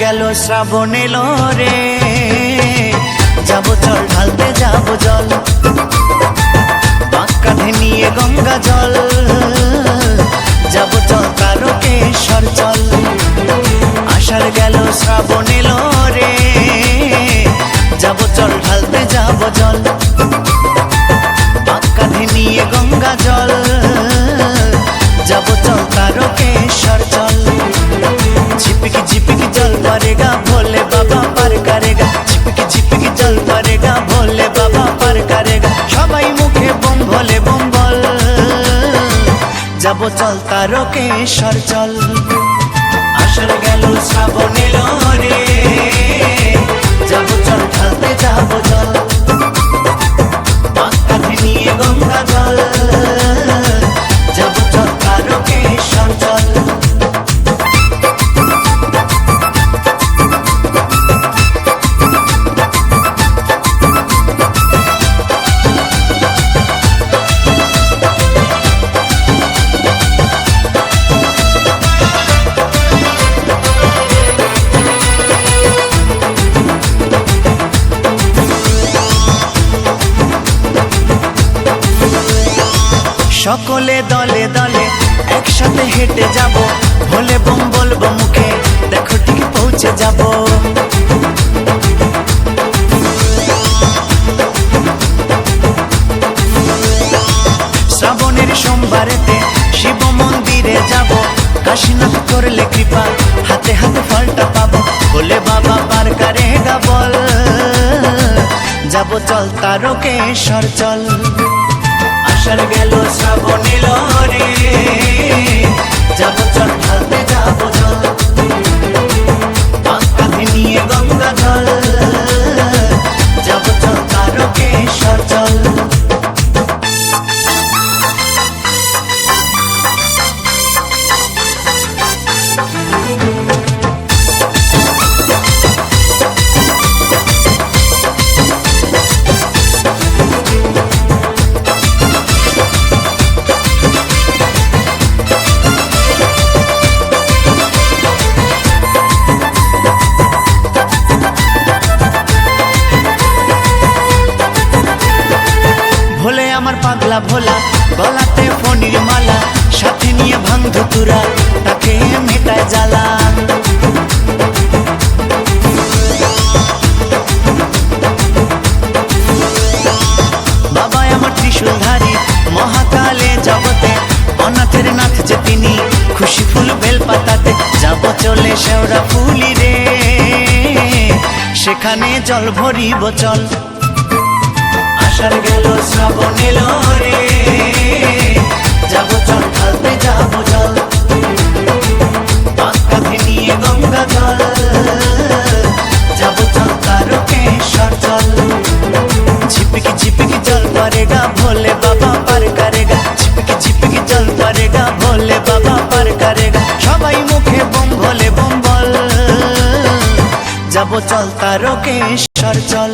গেল শ্রাবণ এলো রে, যাবো চল ঢালতে যাবো জল, কাঁধে নিয়ে গঙ্গা জল, যাবো চল তারকেশ্বর চল। আষাঢ় গেল শ্রাবণ এলো রে, যাবো চল ঢালতে যাবো জল, কাঁধে নিয়ে গঙ্গা জল, যাবো চল তারকেশ্বর চল। झिपकी झिपकी जल पड़ेगा भोले बाबा पार करेगा, झिपकी झिपकी जल पड़ेगा भोले बाबा पार करेगा। सबाई मुखे बम भोले बम बल, जाबो चल तारकेश्वर चल। आषाढ़ गेल श्रावण एलो रे, जाबो चल ढालते जाबो जल, काँधे निये गंगा जल, जाबो चल तारकेश्वर चल। সকলে দলে দলে একসাথে হেঁটে যাব, ভোলে বম বলবো মুখে, দেখো ঠিক পৌঁছে যাব। শ্রাবণের সোমবারেতে শিব মন্দিরে যাব, কাশীনাথ করলে কৃপা, হাতে হাতে ফলটা পাবো, ভোলে বাবা পার করেগা বল, যাব চল তারকেশ্বর চল। আষাঢ় গেল শ্রাবণ এলো রে, যাবো চল ঢালতে যাবো জল, কাঁধে নিয়ে গঙ্গা জল, যাবো চল তারকেশ্বর চল। ভোলে আমার পাগলা ভোলা, গলাতে ফণির মালা, সাথে নিয়ে ভাঙ ধতুরা, তাকে মেটায় জ্বালা। বাবা আমার ত্রিশূলধারী, মহাকালে জগতে, অনাথের নাথ যে তিনি, খুশি ফুল বেল পাতাতে, যাব চলে শেওড়া ফুলি রে, সেখানে জল ভরিব চল। আষাঢ় গেল শ্রাবণ এলো রে, যাবো চল ঢালতে যাবো জল, কাঁধে নিয়ে গঙ্গা জল, যাবো চল তারকেশ্বর চল। झिपकी झिपकी जल पड़ेगा भोले बाबा पार करेगा, झिपकी झिपकी जल पड़ेगा भोले बाबा पार करेगा। सबाई मुखे बम भोले बम बल, जाबो चल तारकेश्वर चल।